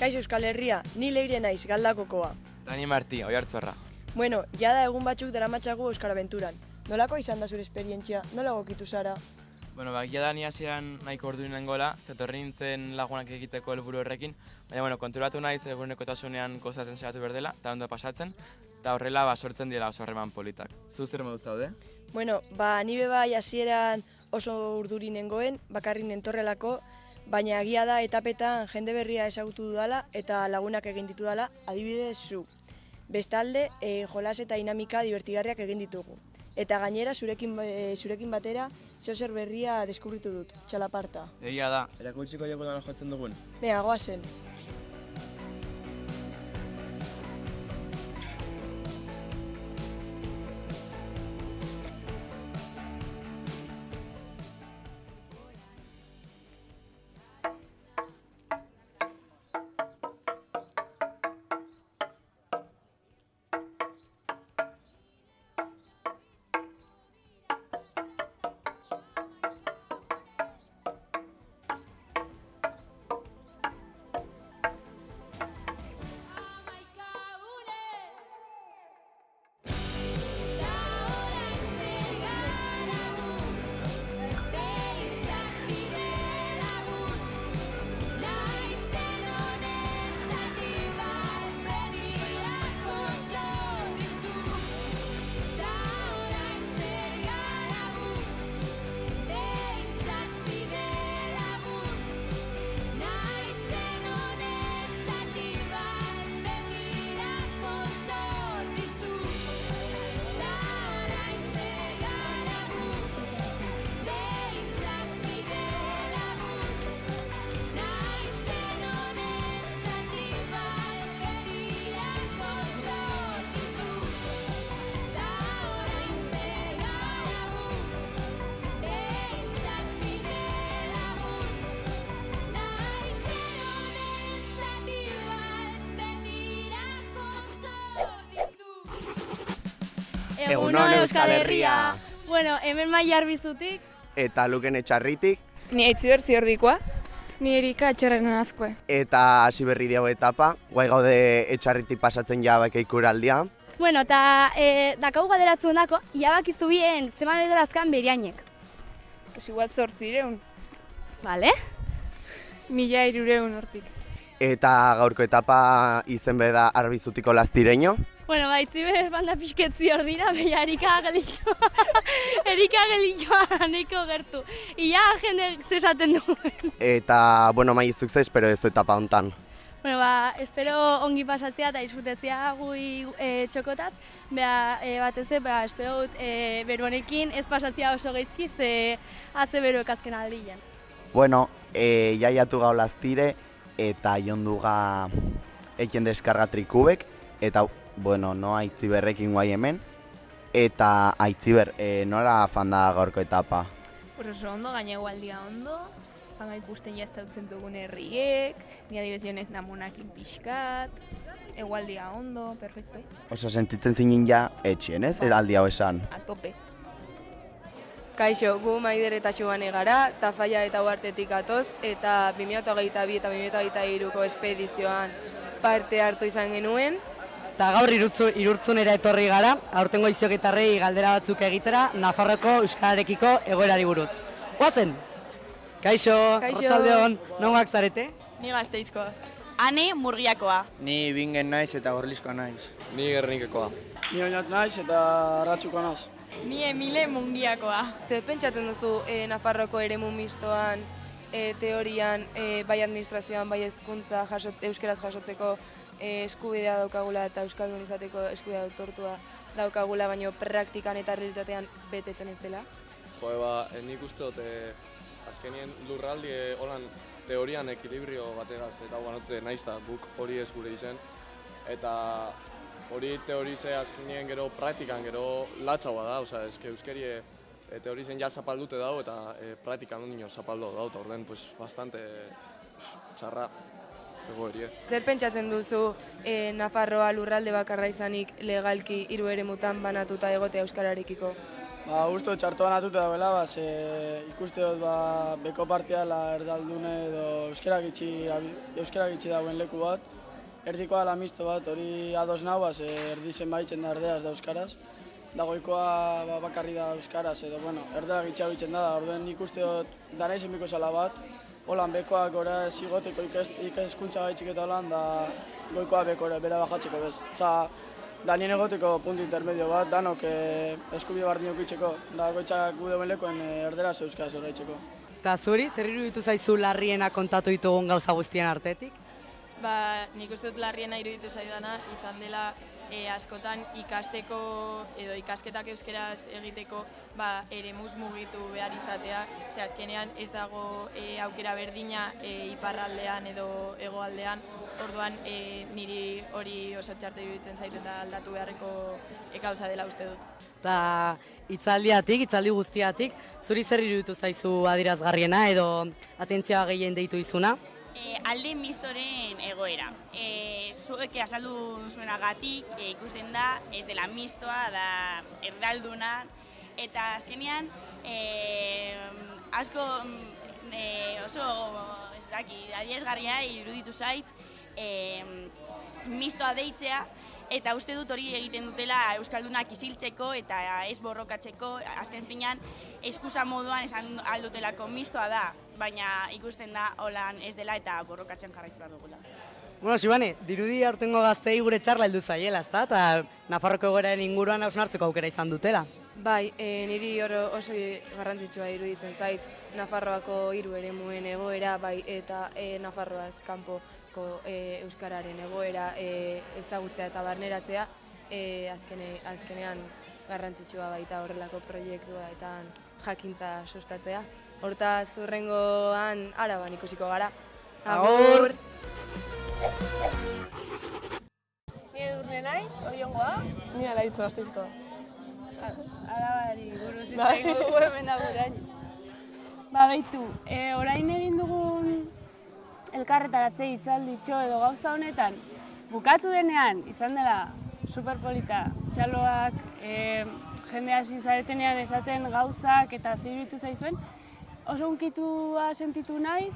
Kaixo Euskal Herria, ni Leire naiz, Galdakokoa. Dani Marti, Oiartzorra. Bueno, jada egun batzuk daramatzagu Euskal Abenturan. Nolako izan da zure esperientzia? Nola gokitu zara? Jada ni hasieran nahiko ordu nengoela, zetorri nintzen lagunak egiteko helburu horrekin, baina konturatu naiz egunerokotasunean gozatzen saiatu behar dela, eta ondo pasatzen, eta horrela sortzen direla oso harreman politak. Zu zer moduz zaude? Bueno, ni bai hasieran oso urduri nengoen, bakarrik nentorrelako, baina egia da etapetan jende berria ezagutu dudala eta lagunak egin ditu dala, adibidez zu. Bestalde, jolas eta dinamika divertigarriak egin ditugu. Eta gainera zurekin batera zer berria deskubritu dut, txalaparta. Egia da, erakutsiko joko dara jotzen dugun. Bea, goazen. Egunon Euskal Herria! Bueno, hemen Maiar Bizutik. Eta Luken Etxarritik. Ni Aitziber Ziordikoa. Ni Erika Etxarrenen azkue. Eta hasi berri diago etapa, guai gaude Etxarritik pasatzen jabak eikuraldia. Bueno, eta dakau gaderatzu nako, jabakizu bien zeman bederazkan beriainek. Pues igual 800. Vale? 1300 hortik. Eta gaurko etapa izen beda Arbizutiko Lastireño. Bueno, Aitziber banda pixketzi hor dira, baina Erika gelitxoa neko gertu. Ia jende zesaten duen. Eta, maizuk ze, espero ez du etapa hontan. Bueno, espero ongi pasatzea eta disfrutetzea gui txokotaz. Batez espero beruanekin ez pasatzea oso geizki, ze haze beruek azken aldian. Bueno, jaiatu gau Lastire eta jonduga ekin deskarga trikubek. Eta, no Aitziberrekin guai hemen. Eta Aitziber, nola fan da gaurko etapa? Oso ondo, gaina egualdia ondo. Fanga ikusten jaztautzen dugun herriek, ni adibizionez namunakin pixkat. Egualdia ondo, perfecto. Oso sentitzen zinen ja etxien, ez? Eraldi hau esan. A tope. Kaixo, gu Maider eta Xubane gara, Tafaia eta Uartetik atoz, eta 2022 eta 2023ko espedizioan parte hartu izan genuen. Eta gaur irurtzunera etorri gara, aurtengo iziogetarrei galdera batzuk egitera, Nafarroko euskararekiko egoerari buruz. Guazen! Kaixo, Arratsaldeon, nongoak zarete? Ni Gasteizkoa. Ane Murgiakoa. Ni Bingen naiz eta Gorlizkoa naiz. Ni Gernikekoa. Ni Oinat naiz eta Arratsukoa naiz. Ni Emile Mungiakoa. Zer pentsatzen duzu Nafarroko eremu mistoan, teorian, bai administrazioan, bai hezkuntza euskeraz jasotzeko eskubidea daukagula eta euskaldun izateko eskubidea autortua daukagula, baina praktikan eta realitatean betetzen ez dela? Nik uste dut azkenien lurraldi holan teorian ekilibrio bategaz eta nahiz da guk hori ez gure izen. Eta hori teorize azkenien gero praktikan gero latzaua da, euskeri teorizen ja zapaldute dago eta praktikan ondino zapaldo dago, eta orden bastante txarra. Zer pentsatzen duzu Nafarroa lurralde bakarra izanik legalki 3 eremutan banatuta egotea euskararekiko? Uste txarto banatuta dagoela, ikuste dut beko partia erdaldune edo euskarak itxi dagoen leku bat. Erdikoa la misto bat, hori ados nau, erdi zenbaitzen da erdeaz da euskaraz. Dagoikoa bakarri da euskaraz edo, erdera gitxago itzen da, orduen ikuste dut dara izen biko zala bat. Holan bekoak gora zigoteko ikaskuntza gaitxik eta holan, da goikoa bekora bera bajatzeko bez. Da nien egoteko puntu intermedio bat, danok eskubide bardinok itxeko, da goitzak gu deuen lekoen erderaz euskaraz horreitzeko. Eta zuri, zer iruditu zaizu larriena kontatu ditugun gauza guztien artetik? Nik uste dut larriena iruditu zaidana izan dela askotan ikasteko edo ikasketak euskeraz egiteko eremuz mugitu behar izatea. Azkenean ez dago aukera berdina iparraldean edo hegoaldean, orduan niri hori oso txarto iruditzen zaitu eta aldatu beharreko gauza dela uste dut. Eta hitzaldi guztiatik, zuri zer iruditu zaizu adierazgarriena edo atentzioa gehien deitu izuna? Alde mistoren egoera. Zuek azaldu zuenagatik ikusten da, ez dela mistoa, da erdalduna, eta azkenean asko oso adierazgarria iruditu zait mistoa deitzea, eta uste dut hori egiten dutela euskaldunak isiltzeko eta ez borrokatzeko, azken finean eskusa moduan esan aldutelako mistoa da, baina ikusten da holan ez dela eta borrokatzen jarraitu behar dugula. Sibane, dirudi aurtengo gaztei gure txarla heldu zaiela, ezta? Eta Nafarroko egoeraren inguruan hausnartzeko aukera izan dutela. Bai, niri oso garrantzitsua iruditzen zait Nafarroako 3 eremuen egoera, bai, eta Nafarroaz kanpoko euskararen egoera ezagutzea eta barneratzea azkenean garrantzitsua baita horrelako proiektua eta jakintza sustatzea. Hortaz, hurrengoan Araban ikusiko gara. Agur! Ni Edurne naiz, Oiongoa. Ni Alaitz Gasteizkoa. Arabari buruz hitz egin dugu hemen agurain. Beitu, orain egin dugun elkarretaratze hitzalditxo edo gauza honetan, bukatu denean, izan dela superpolita, txaloak, jende hasi zaretenean esaten gauzak eta ziruditu zaizuen, oso hunkitua sentitu naiz,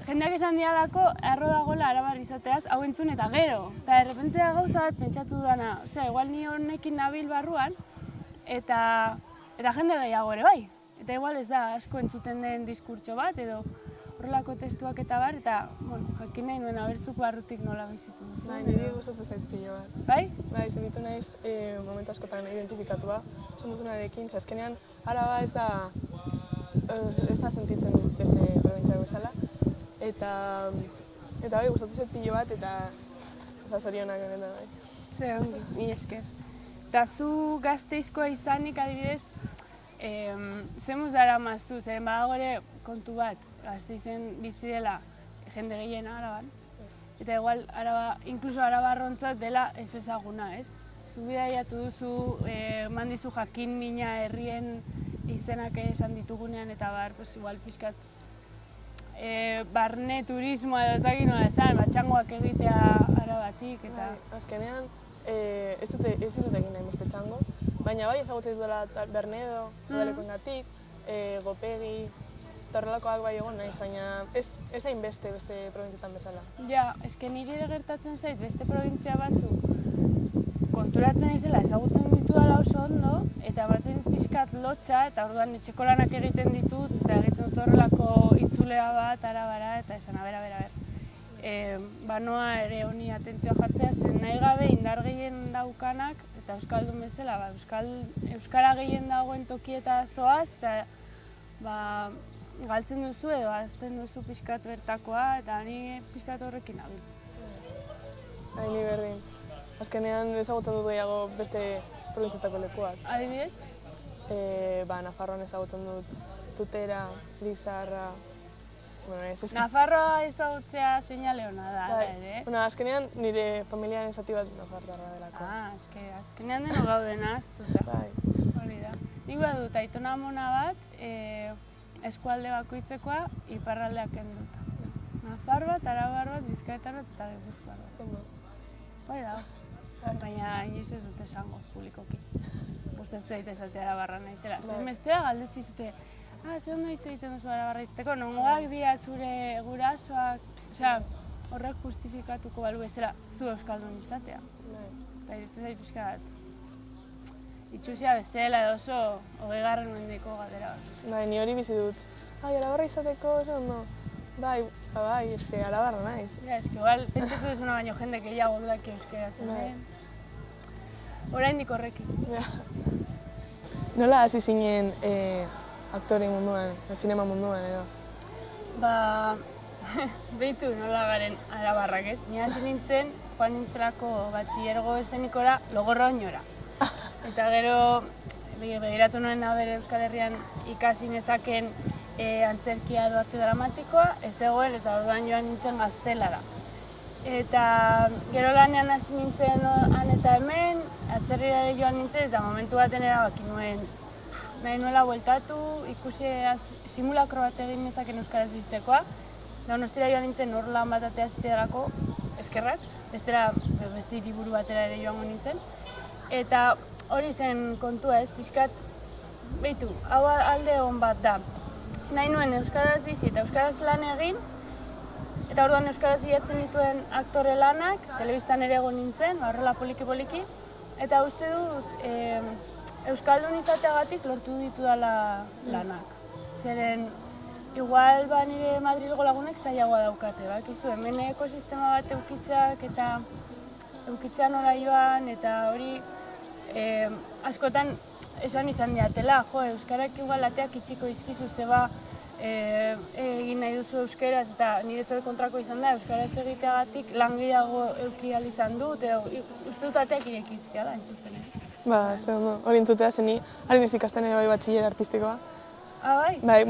jendeak esan dialako erro dagoela Arabar izateaz, hau entzun eta gero. Eta errepentea gauza bat pentsatu dudana, igual ni honekin nabil barruan, eta jende gehiago ere bai. Eta igual ez da asko entzuten den diskurtso bat, edo horrelako testuak eta bar, eta jakin nahi nuen abertzuk barrutik nola bizitu duzu. Bai, niri gustatu zait pilo bat. Bai? Bai, sentitu naiz momentu askotan identifikatua, esan duzunarekin, azkenean Araba ez da sentitzen beste probintzia bezala, eta bai, gustatu zait pilo bat, eta zorionak benetan bai. Zer ongi, mila esker. Eta zu Gasteizkoa izanik adibidez, zemuz dara maztu, zeren badago ere kontu bat, Gasteizen bizi dela jende gehien Araban, eta igual inkluso Arabarrontzat dela ez ezaguna, ez? Zu bidaiatu duzu, eman dizu jakin mina herrien izenak esan ditugunean, eta igual pixkat barne turismoa edo ezagin nola esan, txangoak egitea Arabatik, eta... Azkenean, ez dut egin nahi beste txango, baina bai ezagutzen dutela Bernedo, udalekoengatik, Gopegi, horrelakoak bai egon naiz, baina ez hain beste probintzietan bezala. Ja, niri gertatzen zait beste probintzia batzuk konturatzen naizela ezagutzen ditudala oso ondo, eta baten pixkat lotxa, eta orduan etxeko lanak egiten ditut, eta egiten dut horrelako itzulea bat, Arabara, eta esan, a ber. Banoa ere honi atentzioa jartzea, zen nahi gabe indar gehien daukanak, eta euskaldun bezala, euskara gehien dagoen tokieta zoaz, eta galtzen duzu edo azten duzu pixkat bertakoa, eta ni pixkat horrekin nabil. Ni berdin. Azkenean ezagutzen dut gehiago beste probintzietako lekuak. Adibidez? Nafarroan ezagutzen dut Tutera, Lizarra... Nafarroa ezagutzea seinale hona da, ere? Azkenean nire familiaren zati bat nafartarra delako. Azkenean deno gauden ahaztuta. Hori da. Nik badut aitona amona bat, eskualde bakoitzekoa iparraldeak kenduta. Nafar bat, Arabar bat, Bizkaitar bat eta Gipuzkoar bat. Zondo. Hori da. Baina inoiz ez dut esango publikoki. gustatzen zait esatea arabarra naizela. Zer bestea galdetzi zute, ze ondo hitz egiten duzu arabarra izateko, nongoak dira zure gurasoak, osea, horrek justifikatuko balu bezala zu euskaldun izatea. Eta iruditzen zait pixka bat, itxusia bezala edo oso 20. mendeko galdera bat. Bai, ni hori bizi dut. Arabarra izateko, oso ondo. Bai, eske arabarra naiz. Ja, eske igual, pentsatu duzuna baino jende gehiago daki euskera zen. Oraindik horrekin. Nola hasi zinen aktore munduan, zinema munduan edo? Ba, behitu nola garen arabarrak ez. Ni hasi nintzen, joan nintzelako batxillergo eszenikora Logorrainora. Eta gero, begiratu nuen bere Euskal Herrian ikasi nezaken antzerkia edo arte dramatikoa, ez egoen eta orduan joan nintzen Gaztelara. Eta gero lanean hasi nintzen han eta hemen, atzerrira joan nintzen eta momentu baten erabaki nuen nahi nuela bueltatu, ikusi simulakro bat egin nezaken euskaraz bizitzekoa. Donostira joan nintzen hor lan bat ateazitzearako eskerrak, beste hiriburu batera ere joango nintzen. Eta hori zen kontua ez, pixkat, behitu, hau alde hon bat da. Nahi nuen euskaraz bizi eta euskaraz lan egin, eta orduan euskaraz bilatzen dituen aktore lanak, telebistan ere egon nintzen, horrela poliki-poliki, eta uste dut euskaldun izateagatik lortu ditudala lanak. Zeren, igual nire Madrilgo lagunek zailagoa daukate, bakizu, hemen ekosistema bat eukitzeak eta eukitzea nola joan, eta hori askotan esan izan diatela, euskarak igual ateak itxiko izkizu zeba egin nahi duzu euskaraz eta niretzat kontrako izan da, euskaraz egiteagatik lan gehiago euki ahal izan dut, uste dut ateak irekizkia da, entzuzen. Ba, ze ondo, hori entzutea zeni, harin ez ikasten ere bai batxiller artistikoa. Bai? Bai,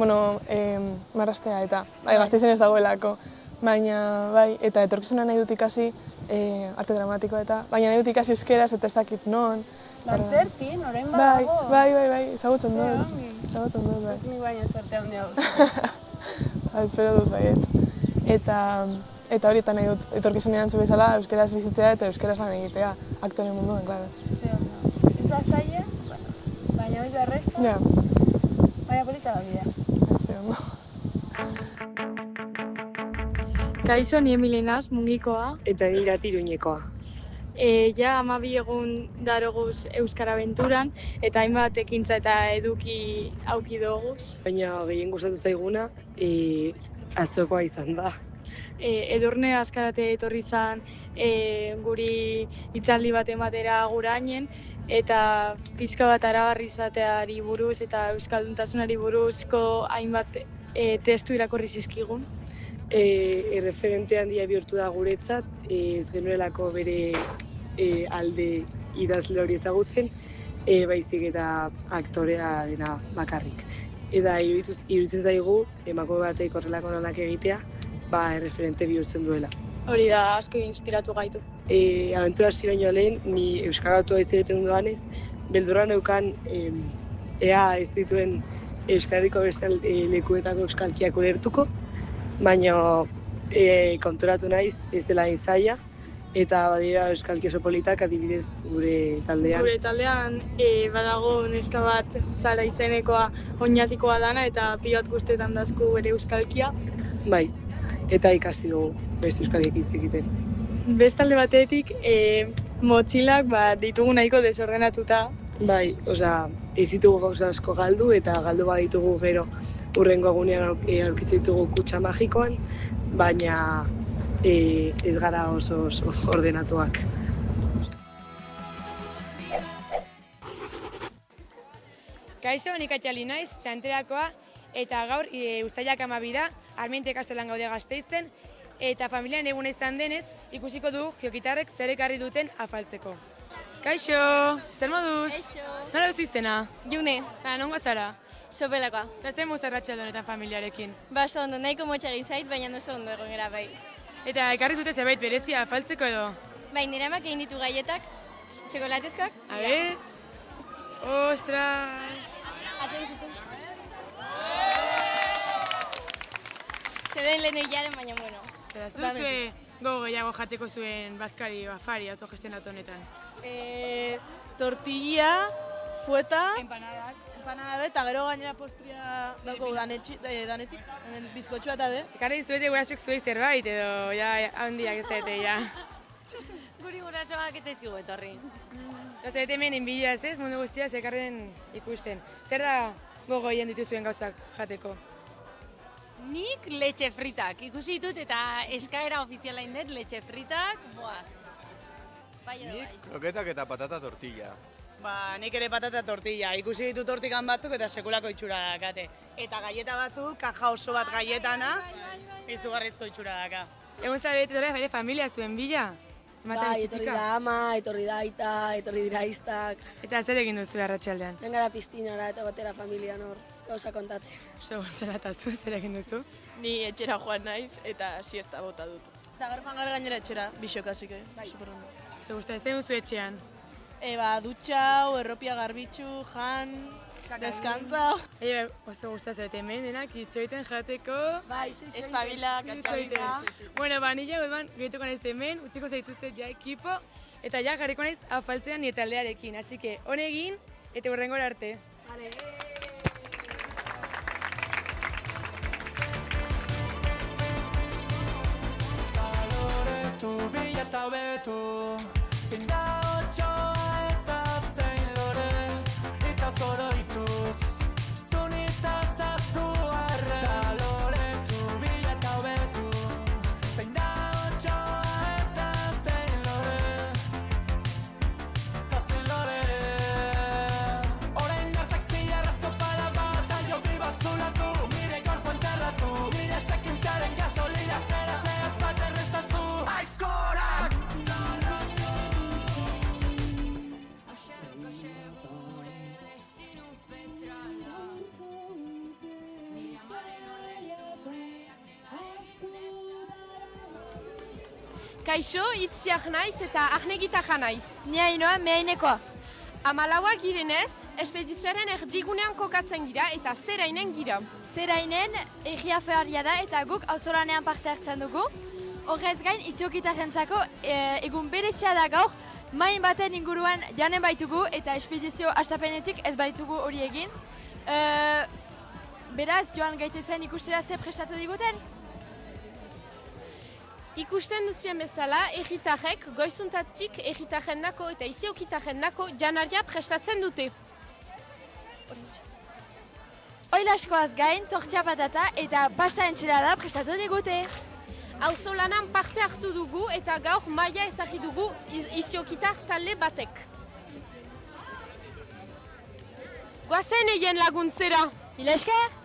marrastea eta, Gasteizen ez dagoelako. Baina, bai, eta etorkizuna nahi dut ikasi arte dramatikoa eta, baina nahi dut ikasi euskeraz eta ez dakit non. Dantzertin, orain badago. Bai, ezagutzen dut. Ezagutzen dut, bai. Nik baina sorte handi hau. Espero dut, baiet. Eta hori eta nahi dut etorkizunean zu bezala euskeraz bizitzea eta euskeraz lan egitea, aktore munduan, klaro. Ze ondo. Ez da zaila, baina hori da erreza. Ja. Baina polita da bidea. Ze ondo. Kaixo, ni Emilenaz, Mungikoa. Eta ni Iruñekoa. Ja 12 egun daroguz Euskara Abenturan, eta hainbat ekintza eta eduki auki doguz. Baina gehien gustatu zaiguna, atzokoa izan da. Edurne Azkarate etorri zan guri hitzaldi bat ematera gurainen, eta pixka bat arabarri izateari buruz eta euskalduntasunari buruzko hainbat testu irakurri zizkigun. Erreferente handia bihurtu da guretzat, ez genuelako bere alde idazle hori ezagutzen, baizik eta aktorea dena bakarrik. Eta iruditzen zaigu, emakume batek horrelako lanak egitea, erreferente bihurtzen duela. Hori da, asko inspiratu gaitu. Abentura hasi baino lehen, ni euskaratua ez egiten dudanez, beldurra neukan ea ez dituen Euskal Herriko beste lekuetako euskalkiak ulertuko, baina konturatu naiz ez dela zaila, eta badira euskalki oso politak adibidez gure taldean. Gure taldean badago neska bat Sara izenekoa oinatikoa dana eta pilo bat guztetan dazku bere euskalkia. Bai, eta ikasi dugu beste euskalkiak hitz egiten. Bestalde batetik motxilak ditugu nahiko desordenatuta. Bai, ez ditugu gauza asko galdu eta galdu baditugu gero hurrengo egunean aurkitzen ditugu kutxa magikoan, baina ez gara oso ordenatuak. Kaixo, nik Atxali naiz, Txanterakoa, eta gaur uztailak 12 da, Armiente ikastolan gaude Gasteizen, eta familian eguna izan denez, ikusiko dugu geokitarrek zer ekarri duten afaltzeko. Kaixo, zer moduz? Kaixo. Nola duzu izena? June. Nongoa zara? Sopelakoa. Eta zer muz arratsalde honetan familiarekin? Oso ondo, nahiko motxa egin zait, baina oso ondo egon gara bai. Eta ekarri zute zerbait berezia afaltzeko edo? Bai, nire amak egin ditu gaietak, txokolatezkoak. A ver. Ostras! Atzen zitu. Zeden lehen hilaren, baina bueno. Eta zuzue gogo gehiago jateko zuen bazkari, afari, autogestionatu honetan? Tortilla, fueta, empanada eta gero gainera postria dauko danetik, hemen bizkotxua eta be. Ekarri zuete gurasuk zuei zerbait edo ja handiak ez zaite, ja. Guri gurasoak ez zaizkigu etorri. Eta hemen enbidiaz ez, mundu guztia zekarren ikusten. Zer da gogoien dituzuen gauzak jateko? Nik letxe fritak ikusi ditut eta eskaera ofiziala indet letxe fritak, bai edo bai. Nik kroketak eta patata tortilla. Nik ere patata tortilla. Ikusi ditut tortikan batzuk eta sekulako itxura dakate. Eta galleta batzuk, kaja oso bat galletana, izugarrizko itxura daka. Egun zarete bere familia zuen bila? Bai, etorri da ama, etorri da aita, etorri dira iztak. Eta zer egin duzu arratsaldean? Gengara piztinara eta gotera familia nor, gauza kontatzen. Seguntzera eta zu, zer egin duzu? Ni etxera joan naiz eta siesta bota dut. Eta gaur joan gara gainera etxera, bisok hasik, superondo. Zer gusta, ez duzu etxean? Dutxau, erropia garbitzu, jan, deskantza. Oso gustatzen hemen denak itxoiten jateko. Bai, espabila, katxabila. Bueno, nila gudban gehituko naiz hemen, utziko zaituzte ja ekipo, eta ja jarriko naiz afaltzean nire taldearekin. Así que, hone egin, eta hurrengora arte. Vale. Tu bila eta betu, zein da otxoa eta zein lore, eta zoroituz, zunita zaztu arren. Ta lore, tu bila eta betu, zein da otxoa eta zein lore, eta zein lore. Orain hartzak zilarrazko pala bat, aiobi bat zulatu, nire gorpo enterratu, nire zekintzaren gasolina, nire zehat bat errezazu. Aizkorak! Kaixo, Itziar naiz eta Arnegitarra naiz. Ni Ainoa, Mehainekoa. 14 girenez, espedizioaren erdigunean kokatzen gira eta zerainen gira. Zerainen egia feharria da eta guk auzolanean parte hartzen dugu. Horrez gain, Iziokitarrentzako egun berezia da gaur, main baten inguruan janen baitugu eta espedizio hastapenetik ez baitugu hori egin. Beraz, joan gaitezen ikustera ze prestatu diguten? Ikusten duzien bezala, egitarrek goizuntatik egitarrendako eta Iziokitarrendako janaria prestatzen dute. Oilaskoaz gain, tortilla patata eta pasta entxelada prestatu digute. Auzolanan parte hartu dugu eta gaur maila ezagri dugu Iziokitar talde batek. Goazen egin laguntzera! Mila esker!